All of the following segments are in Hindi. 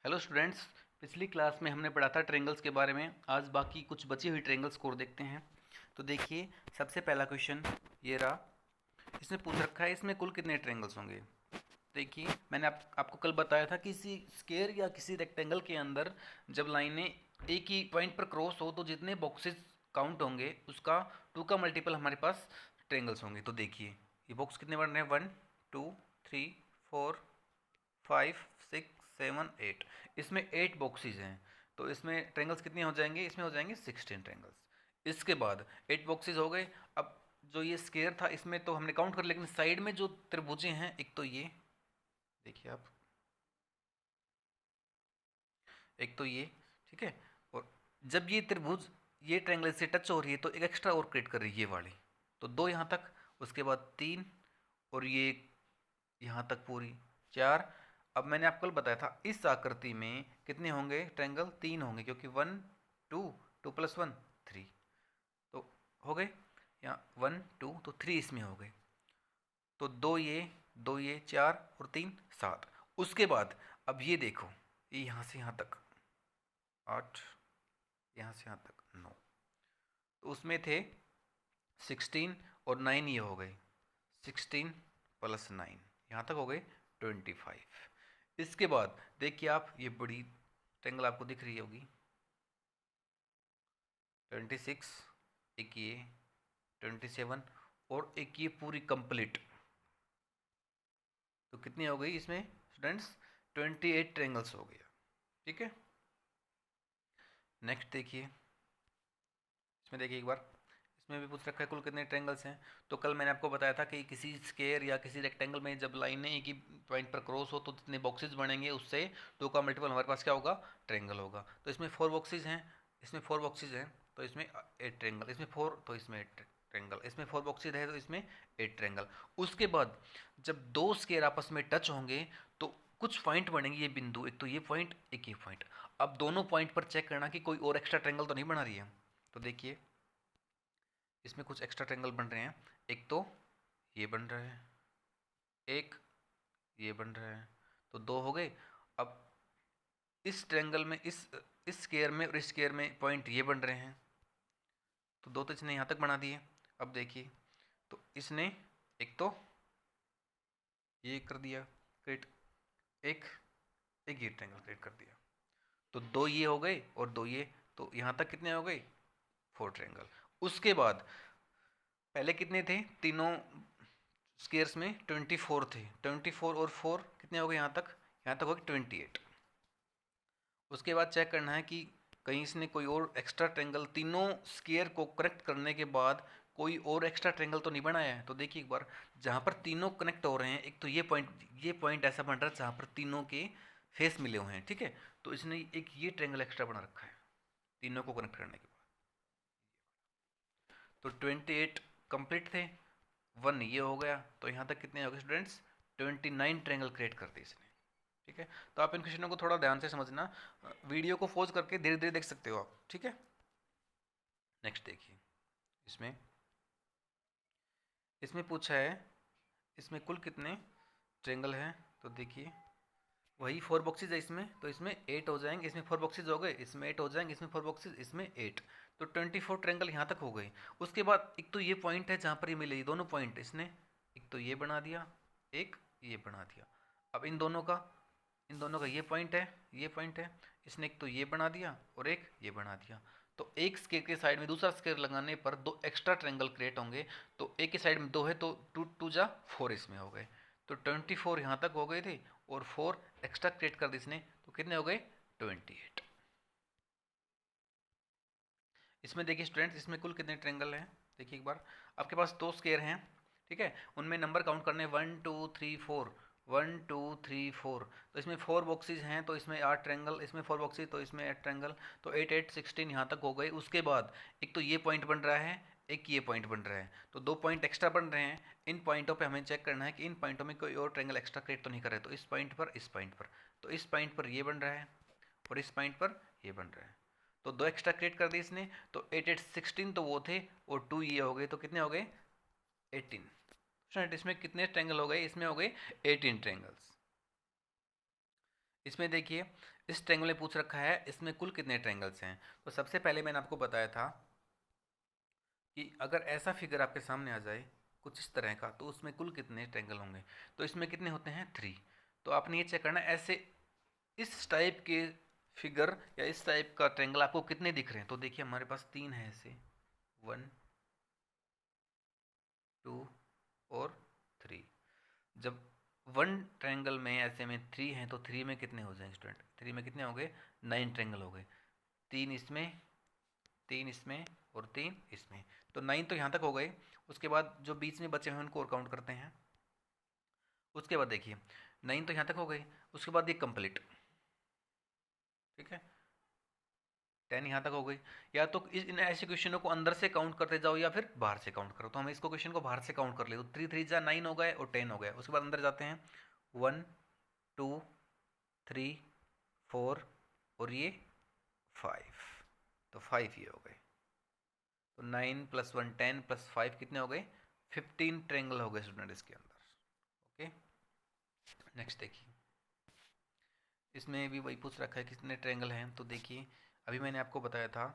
Hello students. पिछली क्लास में हमने पढ़ा था ट्रेंगल्स के बारे में। आज बाकी कुछ बची हुई ट्रेंगल्स को देखते हैं। तो देखिए, सबसे पहला क्वेश्चन ये रहा। इसमें पूछ रखा है इसमें कुल कितने ट्रेंगल्स होंगे। देखिए, मैंने आपको कल बताया था कि किसी स्क्वायर या किसी रेक्टेंगल के अंदर जब लाइनें एक ही पॉइंट पर क्रॉस हो तो जितने बॉक्सेस काउंट होंगे उसका 2 का मल्टीपल हमारे पास ट्रेंगल्स होंगे। तो देखिए, ये बॉक्स कितने बन रहे हैं, 1 2 3 4 5 6 7 8। इसमें 8 बॉक्सेस हैं, तो इसमें ट्रेंगल्स कितने हो जाएंगे, इसमें हो जाएंगे 16 ट्रेंगल्स। इसके बाद 8 बॉक्सेस हो गए। अब जो ये स्क्वायर था इसमें तो हमने काउंट कर, लेकिन साइड में जो त्रिभुजें हैं, एक तो ये देखिए आप, एक तो ये, ठीक है। और जब ये त्रिभुज ये ट्रायंगल से टच हो रही है तो एक एक्स्ट्रा और क्रिएट कर रही है ये वाली। तो 2 यहाँ तक, उसके बाद 3, और ये यहाँ तक पूरी 4। अब मैंने आपको कल बताया था इस आकृति में कितने होंगे ट्रायंगल, 3 होंगे, क्योंकि 1 2 2 प्लस 1 3। तो हो गए यहाँ 1 2, तो 3 इसमें हो गए। तो 2 ये 4 और 3 7। उसके बाद अब ये देखो, ये यहाँ से यहाँ तक 8, यहाँ से यहाँ तक 9, तो उसमें थे 16 और 9, ये हो गए 16 प्लस 9, यहाँ तक हो गए 25। इसके बाद देखिए आप, ये बड़ी ट्रेंगल आपको दिख रही होगी 26, एक ये 27, और एक ये पूरी कंप्लीट। तो कितनी हो गई इसमें स्टूडेंट्स, 28 ट्रेंगल्स हो गया। ठीक है, नेक्स्ट देखिए, इसमें देखिए एक बार, इसमें भी पूछ रखा है कुल कितने ट्रेंगल्स हैं। तो कल मैंने आपको बताया था कि किसी स्क्वायर या किसी रेक्टेंगल में जब लाइनें एक ही पॉइंट पर क्रॉस हो तो जितने बॉक्सेस बनेंगे उससे 2 का मल्टीपल हमारे पास क्या होगा, ट्रेंगल होगा। तो इसमें 4 बॉक्सेस हैं, इसमें 4 बॉक्सेस हैं तो इसमें 8 ट्रेंगल, इसमें 4 तो इसमें 8 ट्रेंगल, इसमें 4 बॉक्सेस है तो इसमें 8 ट्रेंगल। उसके बाद जब 2 स्क्वायर आपस में टच होंगे तो कुछ पॉइंट बनेंगे, ये बिंदु, एक तो ये पॉइंट एक ये पॉइंट। अब दोनों पॉइंट पर चेक करना कि कोई और एक्स्ट्रा ट्रेंगल तो नहीं बना रही है। तो देखिए, इसमें कुछ एक्स्ट्रा ट्रायंगल बन रहे हैं। एक तो ये बन रहा है, एक ये बन रहा है, तो 2 हो गए। अब इस ट्रायंगल में इस स्क्वायर में और इस स्क्वायर में पॉइंट ये बन रहे हैं, तो 2 तो इसने यहाँ तक बना दिए। अब देखिए, तो इसने एक तो ये कर दिया क्रिएट, एक एक ये ट्रायंगल क्रिएट कर दिया। तो 2 ये हो गए और 2 ये, तो यहाँ तक कितने हो गए, 4 ट्रायंगल। उसके बाद पहले कितने थे तीनों स्केयर्स में, 24 थे, 24 और 4 कितने हो गए यहाँ तक, यहाँ तक हो गए 28। उसके बाद चेक करना है कि कहीं इसने कोई और एक्स्ट्रा ट्रेंगल तीनों स्केयर को कनेक्ट करने के बाद कोई और एक्स्ट्रा ट्रेंगल तो नहीं बनाया है। तो देखिए एक बार, जहाँ पर तीनों कनेक्ट हो रहे हैं, एक तो ये पॉइंट ऐसा बन रहा है जहाँ पर तीनों के फेस मिले हुए हैं, ठीक है। तो इसने एक ये ट्रेंगल एक्स्ट्रा बना रखा है तीनों को कनेक्ट करने के बाद। तो 28 कंप्लीट थे, 1 ये हो गया, तो यहाँ तक कितने हो गए स्टूडेंट्स, 29 ट्रायंगल क्रिएट कर दी इसने। ठीक है, तो आप इन क्वेश्चनों को थोड़ा ध्यान से समझना, वीडियो को पॉज करके धीरे धीरे देख सकते हो आप। ठीक है, नेक्स्ट देखिए, इसमें इसमें पूछा है इसमें कुल कितने ट्रायंगल हैं। तो देखिए, वही 4 बॉक्सेज है इसमें, तो इसमें 8 हो जाएंगे, इसमें 4 बॉक्सेज हो गए, इसमें 8 हो जाएंगे, इसमें 4 बॉक्सेज, इसमें 8। तो 24 ट्रायंगल यहाँ तक हो गए। उसके बाद एक तो ये पॉइंट है जहाँ पर ये मिले, ये दोनों पॉइंट इसने एक तो ये बना दिया, एक ये बना दिया। अब इन दोनों का ये पॉइंट है, ये पॉइंट है, इसने एक तो ये बना दिया और एक ये बना दिया। तो एक स्केयर के साइड में दूसरा स्केयर लगाने पर 2 एक्स्ट्रा ट्रायंगल क्रिएट होंगे। तो एक के साइड में 2 है तो 2 2 जा 4 इसमें हो गए। तो 24 यहाँ तक हो गए थे और 4 एक्स्ट्रा क्रिएट कर दी इसने, तो कितने हो गए, 28। इसमें देखिए स्टूडेंट्स, इसमें कुल कितने ट्रायंगल हैं। देखिए एक बार, आपके पास 2 स्केयर हैं, ठीक है, उनमें नंबर काउंट करने 1 2 3 4, 1 2 3 4। तो इसमें 4 बॉक्सेज हैं तो इसमें 8 ट्रायंगल, इसमें 4 बॉक्सेज तो इसमें 8 ट्रायंगल। तो 8 8 16 यहाँ तक हो गए। उसके बाद एक तो ये पॉइंट बन रहा है, एक ये पॉइंट बन रहा है, तो 2 पॉइंट एक्स्ट्रा बन रहे हैं। इन पॉइंटों पे हमें चेक करना है कि इन पॉइंटों में कोई और ट्रायंगल एक्स्ट्रा क्रिएट तो नहीं कर रहे। तो इस पॉइंट पर, इस पॉइंट पर, तो इस पॉइंट पर ये बन रहा है और इस पॉइंट पर ये बन रहा है। तो 2 एक्स्ट्रा क्रिएट कर दिए इसने। तो 8 8 16 तो वो थे और 2 ये हो गए, तो कितने हो गए, 18। इसमें कितने ट्रायंगल हो गए, इसमें हो गए 18 ट्रायंगल्स। इसमें देखिए, इस ट्रायंगल में पूछ रखा है इसमें कुल कितने ट्रायंगल्स हैं। तो सबसे पहले मैंने आपको बताया था कि अगर ऐसा फिगर आपके सामने आ जाए कुछ इस तरह का, तो उसमें कुल कितने ट्रायंगल होंगे। तो इसमें कितने होते हैं, 3। तो आपने ये चेक करना ऐसे इस टाइप के फिगर या इस टाइप का ट्रायंगल आपको कितने दिख रहे हैं। तो देखिए हमारे पास 3 है ऐसे, 1 2 और 3। जब 1 ट्रायंगल में ऐसे में 3 हैं तो 3 में कितने हो जाएंगे स्टूडेंट, 3 में कितने हो गए, 9 ट्रायंगल हो गए। 3 इसमें, 3 इसमें और 3 इसमें, तो 9 तो यहाँ तक हो गए। उसके बाद जो बीच में बचे हैं उनको और काउंट करते हैं। उसके बाद देखिए 9 तो यहाँ तक हो गई, उसके बाद ये कंप्लीट, ठीक है, 10 यहाँ तक हो गई। या तो इन ऐसे क्वेश्चनों को अंदर से काउंट करते जाओ या फिर बाहर से काउंट करो। तो हम इसको क्वेश्चन को बाहर से काउंट कर ले, तो 3 3 जा 9 हो गए और 10 हो गए। उसके बाद अंदर जाते हैं, 1 2 3 4 और ये 5, तो 5 ये हो गए। तो 9 + 1 10 + 5 कितने हो गए, 15 ट्रायंगल हो गए स्टूडेंट इसके अंदर। ओके, नेक्स्ट देखिए, इसमें भी वही पूछ रखा है कितने ट्रायंगल हैं। तो देखिए अभी मैंने आपको बताया था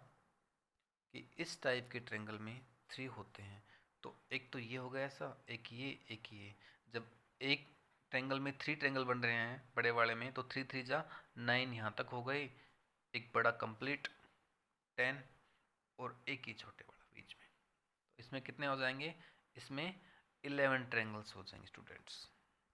कि इस टाइप के ट्रायंगल में 3 होते हैं। तो एक तो ये हो गया ऐसा, एक ये, एक ये। जब एक ट्रायंगल में 3 ट्रायंगल बन रहे हैं बड़े वाले में, तो 3 3 जा 9 यहाँ तक हो गए, एक बड़ा कंप्लीट 10 और एक ही छोटे वाला बीच में। तो इसमें कितने हो जाएंगे, इसमें 11 ट्रायंगल्स हो जाएंगे स्टूडेंट्स।